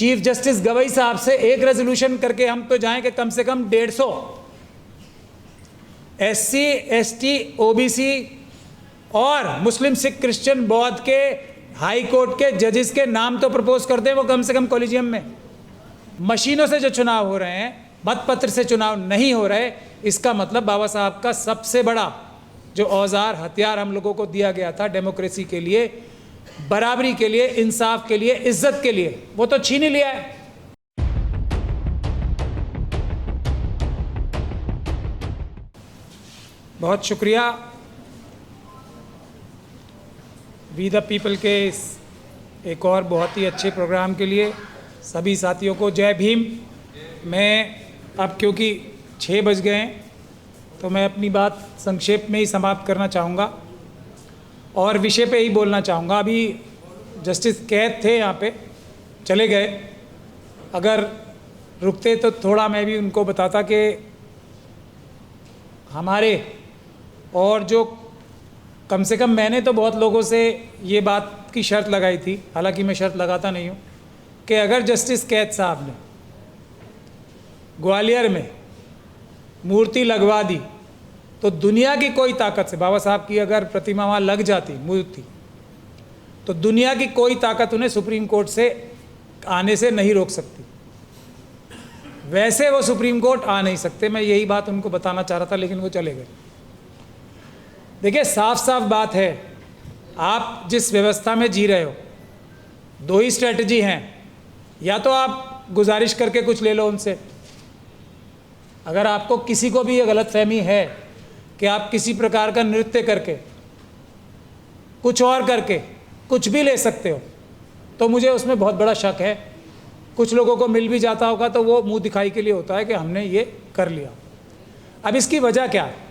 Chief justice Gavai साहब से एक रेजोल्यूशन करके हम तो जाएं कि कम से कम 150 SC ST OBC और मुस्लिम सिख क्रिश्चियन बौद्ध के हाई कोर्ट के जजेस के नाम तो प्रपोज कर दें, वो कम से कम कॉलेजियम में। मशीनों से जो चुनाव हो रहे हैं, मतपत्र से चुनाव नहीं हो रहे, इसका मतलब बाबा साहब का सबसे बड़ा जो औजार हथियार हम लोगों को दिया गया था डेमोक्रेसी के लिए, बराबरी के लिए, इंसाफ के लिए, इज्जत के लिए, वो तो छीन ही लिया है। बहुत शुक्रिया वी द पीपल के इस एक और बहुत ही अच्छे प्रोग्राम के लिए। सभी साथियों को जय भीम। मैं अब क्योंकि 6 बज गए हैं तो मैं अपनी बात संक्षेप में ही समाप्त करना चाहूँगा और विषय पे ही बोलना चाहूँगा। अभी जस्टिस कैद थे यहाँ पे, चले गए, अगर रुकते तो थोड़ा मैं भी उनको बताता कि हमारे और जो कम से कम मैंने तो बहुत लोगों से ये बात की शर्त लगाई थी, हालांकि मैं शर्त लगाता नहीं हूँ, कि अगर जस्टिस कैद साहब ने ग्वालियर में मूर्ति लगवा दी तो दुनिया की कोई ताकत से, बाबा साहब की अगर प्रतिमा वहाँ लग जाती मूर्ति, तो दुनिया की कोई ताकत उन्हें सुप्रीम कोर्ट से आने से नहीं रोक सकती। वैसे वो सुप्रीम कोर्ट आ नहीं सकते। मैं यही बात उनको बताना चाह रहा था, लेकिन वो चले गए। देखिए, साफ साफ बात है, आप जिस व्यवस्था में जी रहे हो, 2 ही स्ट्रेटजी हैं। या तो आप गुजारिश करके कुछ ले लो उनसे, अगर आपको किसी को भी ये गलतफहमी है कि आप किसी प्रकार का नृत्य करके, कुछ और करके कुछ भी ले सकते हो, तो मुझे उसमें बहुत बड़ा शक है। कुछ लोगों को मिल भी जाता होगा तो वो मुंह दिखाई के लिए होता है कि हमने ये कर लिया। अब इसकी वजह क्या है?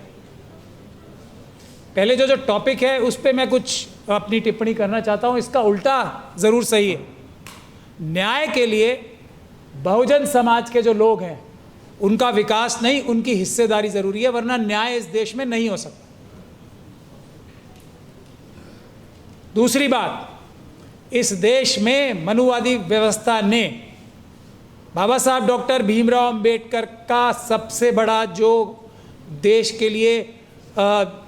पहले जो टॉपिक है उस पर मैं कुछ अपनी टिप्पणी करना चाहता हूँ। इसका उल्टा ज़रूर सही है। न्याय के लिए बहुजन समाज के जो लोग हैं उनका विकास नहीं, उनकी हिस्सेदारी ज़रूरी है, वरना न्याय इस देश में नहीं हो सकता। दूसरी बात, इस देश में मनुवादी व्यवस्था ने बाबा साहब डॉक्टर भीमराव अंबेडकर का सबसे बड़ा जो देश के लिए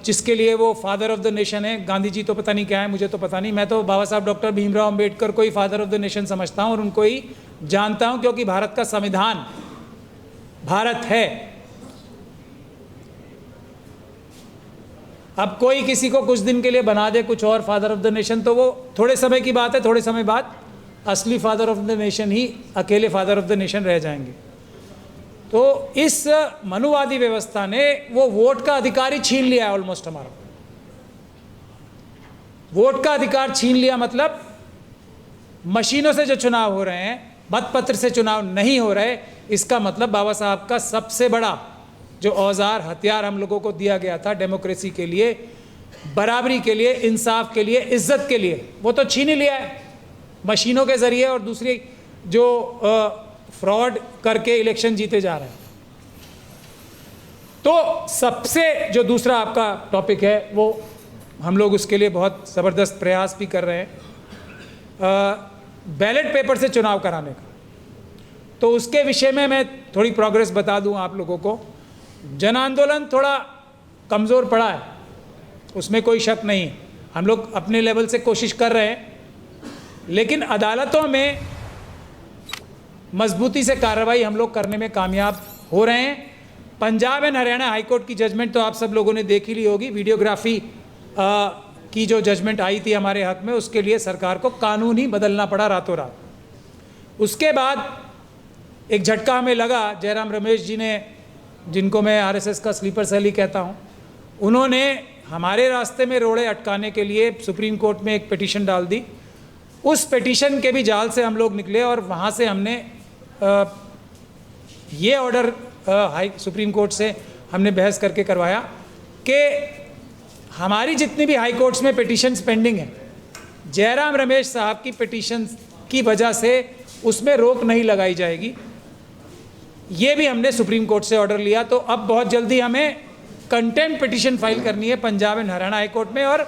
जिसके लिए वो फादर ऑफ द नेशन है, गांधी जी तो पता नहीं क्या है, मुझे तो पता नहीं, मैं तो बाबा साहब डॉक्टर भीमराव अंबेडकर को ही फादर ऑफ द नेशन समझता हूँ और उनको ही जानता हूँ, क्योंकि भारत का संविधान भारत है। अब कोई किसी को कुछ दिन के लिए बना दे कुछ और फादर ऑफ द नेशन, तो वो थोड़े समय की बात है, थोड़े समय बाद असली फादर ऑफ द नेशन ही अकेले फादर ऑफ द नेशन रह जाएंगे। तो इस मनुवादी व्यवस्था ने वो वोट का अधिकार ही छीन लिया है ऑलमोस्ट हमारा। वोट का अधिकार छीन लिया मतलब मशीनों से जो चुनाव हो रहे हैं, मतपत्र से चुनाव नहीं हो रहे, इसका मतलब बाबा साहब का सबसे बड़ा जो औजार हथियार हम लोगों को दिया गया था डेमोक्रेसी के लिए, बराबरी के लिए, इंसाफ के लिए, इज्जत के लिए, वो तो छीन ही लिया है मशीनों के ज़रिए और दूसरी जो फ्रॉड करके इलेक्शन जीते जा रहे हैं। तो सबसे जो दूसरा आपका टॉपिक है वो हम लोग उसके लिए बहुत ज़बरदस्त प्रयास भी कर रहे हैं, बैलेट पेपर से चुनाव कराने का। तो उसके विषय में मैं थोड़ी प्रोग्रेस बता दूं आप लोगों को। जन आंदोलन थोड़ा कमज़ोर पड़ा है, उसमें कोई शक नहीं है। हम लोग अपने लेवल से कोशिश कर रहे हैं, लेकिन अदालतों में मजबूती से कार्रवाई हम लोग करने में कामयाब हो रहे हैं। Punjab and Haryana high court की जजमेंट तो आप सब लोगों ने देख ही ली होगी। वीडियोग्राफी की जो जजमेंट आई थी हमारे हक में, उसके लिए सरकार को कानून ही बदलना पड़ा रातों रात। उसके बाद एक झटका हमें लगा, जयराम रमेश जी ने, जिनको मैं आरएसएस का स्लीपर सेल ही कहता हूँ, उन्होंने हमारे रास्ते में रोड़े अटकाने के लिए सुप्रीम कोर्ट में एक पिटीशन डाल दी। उस पिटीशन के भी जाल से हम लोग निकले और वहाँ से हमने ये ऑर्डर सुप्रीम कोर्ट से हमने बहस करके करवाया कि हमारी जितनी भी हाई कोर्ट्स में पिटीशन्स पेंडिंग हैं, जयराम रमेश साहब की पिटीशन की वजह से उसमें रोक नहीं लगाई जाएगी। ये भी हमने सुप्रीम कोर्ट से ऑर्डर लिया। तो अब बहुत जल्दी हमें कंटेम्प्ट पिटीशन फाइल करनी है Punjab and Haryana high court में, और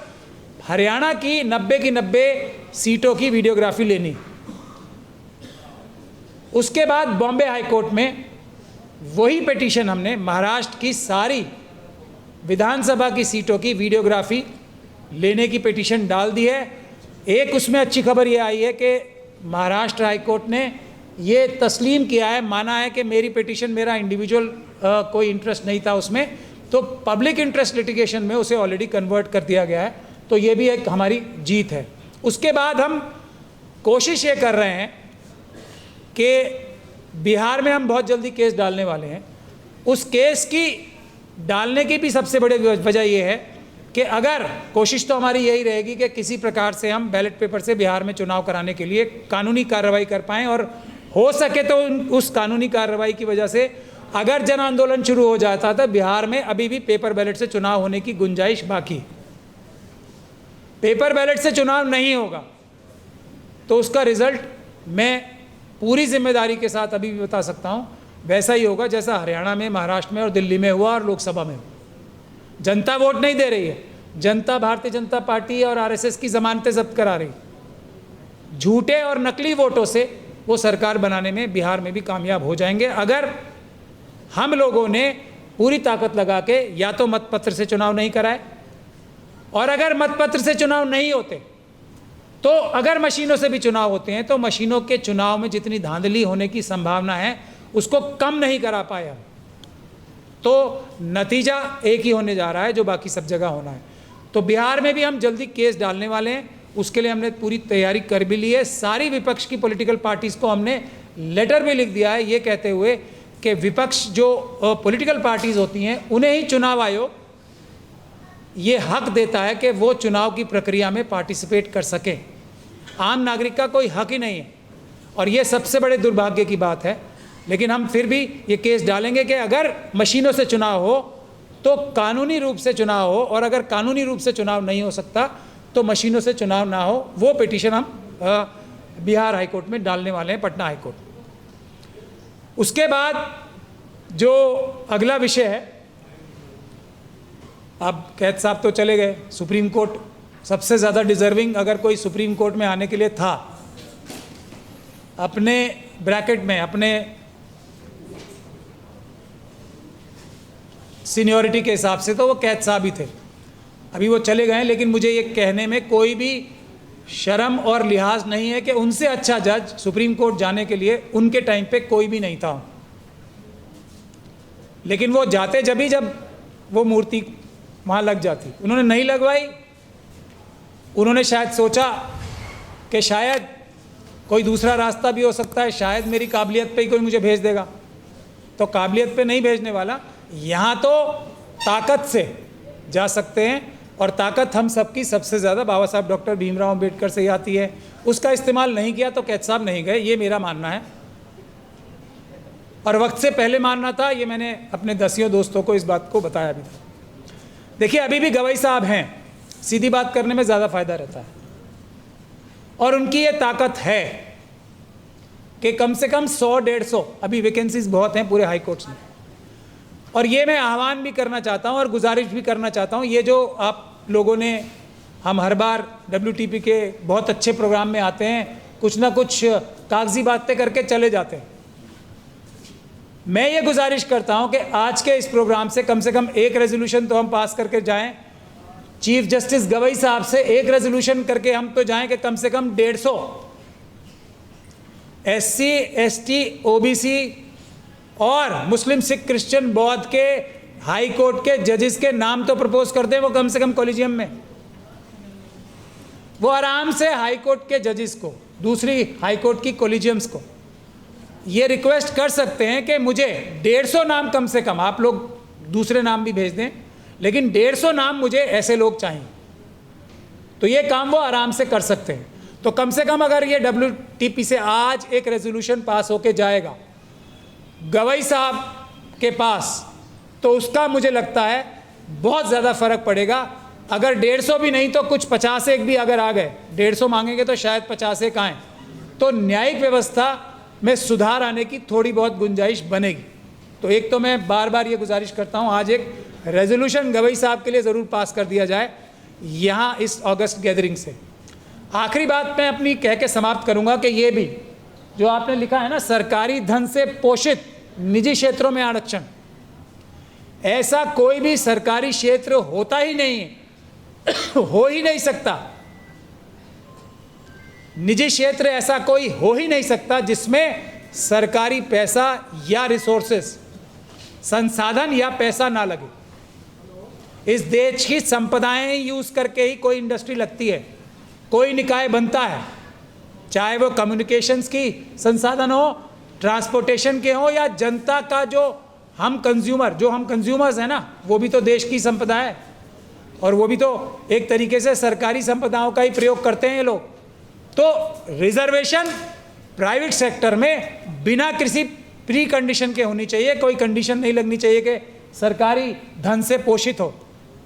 हरियाणा की 90 की 90 सीटों की वीडियोग्राफी लेनी। उसके बाद बॉम्बे हाई कोर्ट में वही पिटीशन हमने महाराष्ट्र की सारी विधानसभा की सीटों की वीडियोग्राफी लेने की पिटीशन डाल दी है। एक उसमें अच्छी खबर ये आई है कि महाराष्ट्र हाई कोर्ट ने ये तस्लीम किया है, माना है कि मेरी पिटीशन, मेरा इंडिविजुअल कोई इंटरेस्ट नहीं था उसमें, तो पब्लिक इंटरेस्ट लिटिगेशन में उसे ऑलरेडी कन्वर्ट कर दिया गया है। तो ये भी एक हमारी जीत है। उसके बाद हम कोशिश ये कर रहे हैं कि बिहार में हम बहुत जल्दी केस डालने वाले हैं। उस केस की डालने की भी सबसे बड़ी वजह ये है कि अगर कोशिश तो हमारी यही रहेगी कि किसी प्रकार से हम बैलेट पेपर से बिहार में चुनाव कराने के लिए कानूनी कार्रवाई कर पाएँ, और हो सके तो उस कानूनी कार्रवाई की वजह से अगर जन आंदोलन शुरू हो जाता तो बिहार में अभी भी पेपर बैलेट से चुनाव होने की गुंजाइश बाकी। पेपर बैलेट से चुनाव नहीं होगा तो उसका रिजल्ट मैं पूरी जिम्मेदारी के साथ अभी भी बता सकता हूं, वैसा ही होगा जैसा हरियाणा में, महाराष्ट्र में और दिल्ली में हुआ और लोकसभा में। जनता वोट नहीं दे रही है, जनता भारतीय जनता पार्टी और आरएसएस की जमानतें जब्त करा रही। झूठे और नकली वोटों से वो सरकार बनाने में बिहार में भी कामयाब हो जाएंगे अगर हम लोगों ने पूरी ताकत लगा के या तो मतपत्र से चुनाव नहीं कराए, और अगर मतपत्र से चुनाव नहीं होते तो अगर मशीनों से भी चुनाव होते हैं तो मशीनों के चुनाव में जितनी धांधली होने की संभावना है उसको कम नहीं करा पाए हम, तो नतीजा एक ही होने जा रहा है जो बाकी सब जगह होना है। तो बिहार में भी हम जल्दी केस डालने वाले हैं, उसके लिए हमने पूरी तैयारी कर भी ली है। सारी विपक्ष की पॉलिटिकल पार्टीज़ को हमने लेटर भी लिख दिया है ये कहते हुए कि विपक्ष जो पॉलिटिकल पार्टीज़ होती हैं उन्हें ही चुनाव आयोग ये हक देता है कि वो चुनाव की प्रक्रिया में पार्टिसिपेट कर सकें। आम नागरिक का कोई हक ही नहीं है, और ये सबसे बड़े दुर्भाग्य की बात है। लेकिन हम फिर भी ये केस डालेंगे कि अगर मशीनों से चुनाव हो तो कानूनी रूप से चुनाव हो, और अगर कानूनी रूप से चुनाव नहीं हो सकता तो मशीनों से चुनाव ना हो। वो पिटीशन हम बिहार हाई कोर्ट में डालने वाले हैं, पटना हाई कोर्ट। उसके बाद जो अगला विषय है, अब कैद साहब तो चले गए, सुप्रीम कोर्ट सबसे ज़्यादा डिजर्विंग अगर कोई सुप्रीम कोर्ट में आने के लिए था अपने ब्रैकेट में, अपने सीनियरिटी के हिसाब से, तो वो कैद साहब ही थे। अभी वो चले गए हैं, लेकिन मुझे ये कहने में कोई भी शर्म और लिहाज नहीं है कि उनसे अच्छा जज सुप्रीम कोर्ट जाने के लिए उनके टाइम पे कोई भी नहीं था। लेकिन वो जाते जब वो मूर्ति वहाँ लग जाती, उन्होंने नहीं लगवाई। उन्होंने शायद सोचा कि शायद कोई दूसरा रास्ता भी हो सकता है, शायद मेरी काबिलियत पे ही कोई मुझे भेज देगा। तो काबिलियत पे नहीं भेजने वाला, यहाँ तो ताकत से जा सकते हैं, और ताकत हम सबकी सबसे ज़्यादा बाबा साहब डॉक्टर भीमराव अम्बेडकर से ही आती है। उसका इस्तेमाल नहीं किया तो कैद साहब नहीं गए, ये मेरा मानना है, और वक्त से पहले मानना था। ये मैंने अपने दसियों दोस्तों को इस बात को बताया भी था। देखिए, अभी भी गवाई साहब हैं, सीधी बात करने में ज़्यादा फायदा रहता है, और उनकी ये ताकत है कि कम से कम 100-150 अभी वैकेंसीज बहुत हैं पूरे हाई कोर्ट्स में। और ये मैं आह्वान भी करना चाहता हूँ और गुजारिश भी करना चाहता हूँ, ये जो आप लोगों ने, हम हर बार WTP के बहुत अच्छे प्रोग्राम में आते हैं, कुछ ना कुछ कागजी बातें करके चले जाते हैं। मैं ये गुजारिश करता हूँ कि आज के इस प्रोग्राम से कम एक रेजोल्यूशन तो हम पास करके जाएं। चीफ जस्टिस गवई साहब से एक रेजोल्यूशन करके हम तो जाएं कि कम से कम 150 SC ST OBC और मुस्लिम सिख क्रिश्चियन बौद्ध के हाई कोर्ट के जजेस के नाम तो प्रपोज कर दें, वो कम से कम कॉलेजियम में, वो आराम से हाई कोर्ट के जजेस को, दूसरी हाई कोर्ट की कॉलेजियम्स को ये रिक्वेस्ट कर सकते हैं कि मुझे 150 नाम कम से कम, आप लोग दूसरे नाम भी भेज दें, लेकिन 150 नाम मुझे ऐसे लोग चाहिए। तो ये काम वो आराम से कर सकते हैं। तो कम से कम अगर ये WTP से आज एक रेजोल्यूशन पास होके जाएगा गवई साहब के पास, तो उसका मुझे लगता है बहुत ज़्यादा फर्क पड़ेगा। अगर 150 भी नहीं तो कुछ 50 भी अगर आ गए, 150 मांगेंगे तो शायद 50 आएँ, तो न्यायिक व्यवस्था में सुधार आने की थोड़ी बहुत गुंजाइश बनेगी। तो एक तो मैं बार बार ये गुजारिश करता हूँ, आज एक रेजोल्यूशन गवई साहब के लिए ज़रूर पास कर दिया जाए यहाँ इस अगस्त गैदरिंग से। आखिरी बात मैं अपनी कह के समाप्त करूँगा कि ये भी जो आपने लिखा है ना, सरकारी धन से पोषित निजी क्षेत्रों में आरक्षण, ऐसा कोई भी सरकारी क्षेत्र होता ही नहीं है, हो ही नहीं सकता। निजी क्षेत्र ऐसा कोई हो ही नहीं सकता जिसमें सरकारी पैसा या रिसोर्सेस, संसाधन या पैसा ना लगे। इस देश की संपदाएं यूज करके ही कोई इंडस्ट्री लगती है, कोई निकाय बनता है, चाहे वो कम्युनिकेशंस की संसाधन हो, ट्रांसपोर्टेशन के हो, या जनता का जो हम कंज्यूमर्स हैं ना, वो भी तो देश की संपदा है, और वो भी तो एक तरीके से सरकारी संपदाओं का ही प्रयोग करते हैं ये लोग। तो रिजर्वेशन प्राइवेट सेक्टर में बिना किसी प्री कंडीशन के होनी चाहिए, कोई कंडीशन नहीं लगनी चाहिए कि सरकारी धन से पोषित हो।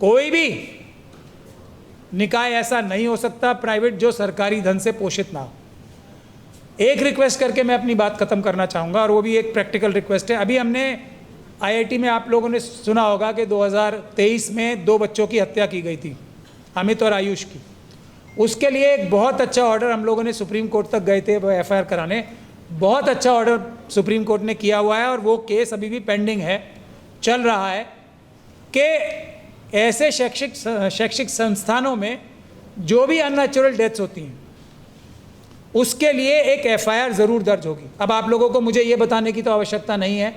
कोई भी निकाय ऐसा नहीं हो सकता प्राइवेट जो सरकारी धन से पोषित ना हो। एक रिक्वेस्ट करके मैं अपनी बात खत्म करना चाहूँगा, और वो भी एक प्रैक्टिकल रिक्वेस्ट है। अभी हमने आईआईटी में, आप लोगों ने सुना होगा कि 2023 में 2 बच्चों की हत्या की गई थी, अमित और आयुष की। उसके लिए एक बहुत अच्छा ऑर्डर हम लोगों ने सुप्रीम कोर्ट तक गए थे एफआईआर कराने, बहुत अच्छा ऑर्डर सुप्रीम कोर्ट ने किया हुआ है, और वो केस अभी भी पेंडिंग है, चल रहा है, कि ऐसे शैक्षिक संस्थानों में जो भी अननेचुरल डेथ्स होती हैं उसके लिए एक एफआईआर ज़रूर दर्ज होगी। अब आप लोगों को मुझे ये बताने की तो आवश्यकता नहीं है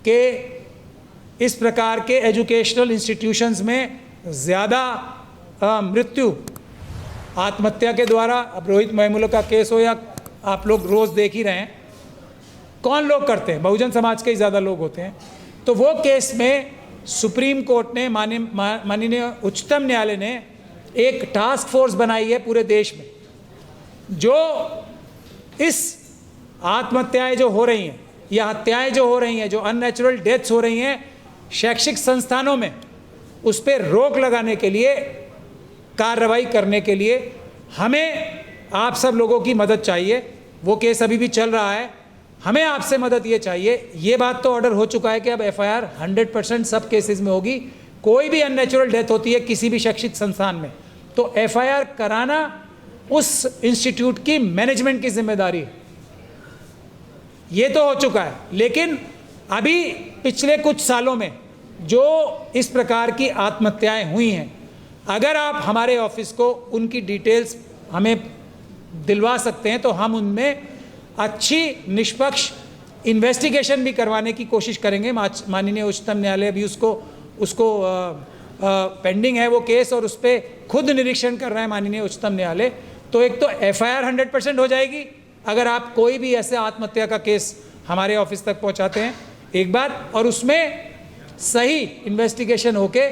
कि इस प्रकार के एजुकेशनल इंस्टीट्यूशंस में ज़्यादा मृत्यु आत्महत्या के द्वारा, अब रोहित मेहमुल का केस हो या आप लोग रोज़ देख ही रहे हैं, कौन लोग करते हैं? बहुजन समाज के ही ज़्यादा लोग होते हैं। तो वो केस में सुप्रीम कोर्ट ने, माननीय उच्चतम न्यायालय ने एक टास्क फोर्स बनाई है पूरे देश में, जो इस आत्महत्याएं जो हो रही हैं या हत्याएं जो हो रही हैं, जो अननेचुरल डेथ्स हो रही हैं शैक्षिक संस्थानों में, उस पर रोक लगाने के लिए, कार्रवाई करने के लिए हमें आप सब लोगों की मदद चाहिए। वो केस अभी भी चल रहा है, हमें आपसे मदद ये चाहिए। ये बात तो ऑर्डर हो चुका है कि अब एफआईआर 100% सब केसेस में होगी। कोई भी अननेचुरल डेथ होती है किसी भी शैक्षिक संस्थान में, तो एफआईआर कराना उस इंस्टीट्यूट की मैनेजमेंट की जिम्मेदारी है। ये तो हो चुका है, लेकिन अभी पिछले कुछ सालों में जो इस प्रकार की आत्महत्याएं हुई हैं, अगर आप हमारे ऑफिस को उनकी डिटेल्स हमें दिलवा सकते हैं तो हम उनमें अच्छी निष्पक्ष इन्वेस्टिगेशन भी करवाने की कोशिश करेंगे। माननीय उच्चतम न्यायालय भी उसको पेंडिंग है वो केस, और उस पर खुद निरीक्षण कर रहे हैं माननीय उच्चतम न्यायालय। तो एक तो एफआईआर 100% हो जाएगी अगर आप कोई भी ऐसे आत्महत्या का केस हमारे ऑफिस तक पहुंचाते हैं, एक बात, और उसमें सही इन्वेस्टिगेशन होके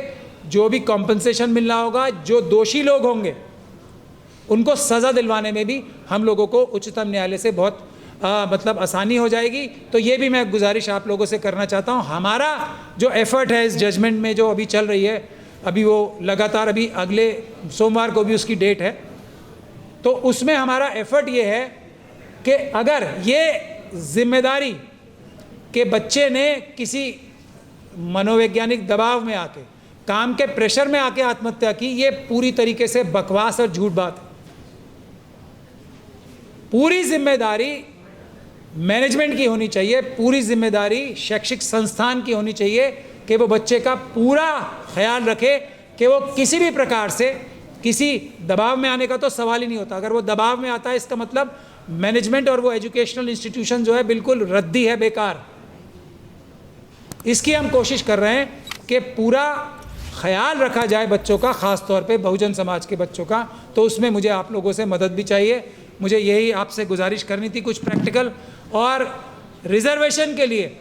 जो भी कॉम्पनसेशन मिलना होगा, जो दोषी लोग होंगे उनको सज़ा दिलवाने में भी हम लोगों को उच्चतम न्यायालय से बहुत मतलब आसानी हो जाएगी। तो ये भी मैं गुजारिश आप लोगों से करना चाहता हूँ। हमारा जो एफर्ट है इस जजमेंट में जो अभी चल रही है, अभी वो लगातार, अभी अगले सोमवार को भी उसकी डेट है, तो उसमें हमारा एफर्ट ये है कि अगर ये जिम्मेदारी कि बच्चे ने किसी मनोवैज्ञानिक दबाव में आके, काम के प्रेशर में आके आत्महत्या की, ये पूरी तरीके से बकवास और झूठ बात है। पूरी जिम्मेदारी मैनेजमेंट की होनी चाहिए, पूरी जिम्मेदारी शैक्षिक संस्थान की होनी चाहिए कि वो बच्चे का पूरा ख्याल रखे कि वो किसी भी प्रकार से किसी दबाव में आने का तो सवाल ही नहीं होता। अगर वो दबाव में आता है इसका मतलब मैनेजमेंट और वो एजुकेशनल इंस्टीट्यूशन जो है बिल्कुल रद्दी है, बेकार। इसकी हम कोशिश कर रहे हैं कि पूरा ख्याल रखा जाए बच्चों का, ख़ास तौर पे बहुजन समाज के बच्चों का। तो उसमें मुझे आप लोगों से मदद भी चाहिए। मुझे यही आपसे गुजारिश करनी थी, कुछ प्रैक्टिकल। और रिजर्वेशन के लिए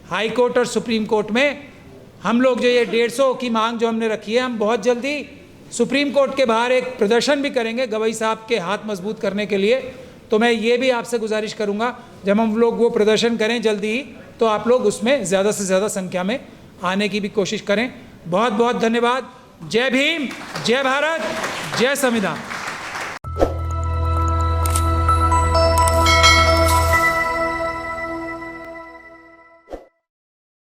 हाई कोर्ट और सुप्रीम कोर्ट में हम लोग जो ये 150 की मांग जो हमने रखी है, हम बहुत जल्दी सुप्रीम कोर्ट के बाहर एक प्रदर्शन भी करेंगे गवई साहब के हाथ मजबूत करने के लिए। तो मैं ये भी आपसे गुजारिश करूँगा, जब हम लोग वो प्रदर्शन करें जल्दी ही, तो आप लोग उसमें ज़्यादा से ज़्यादा संख्या में आने की भी कोशिश करें। बहुत बहुत धन्यवाद। जय भीम, जय भारत, जय संविधान।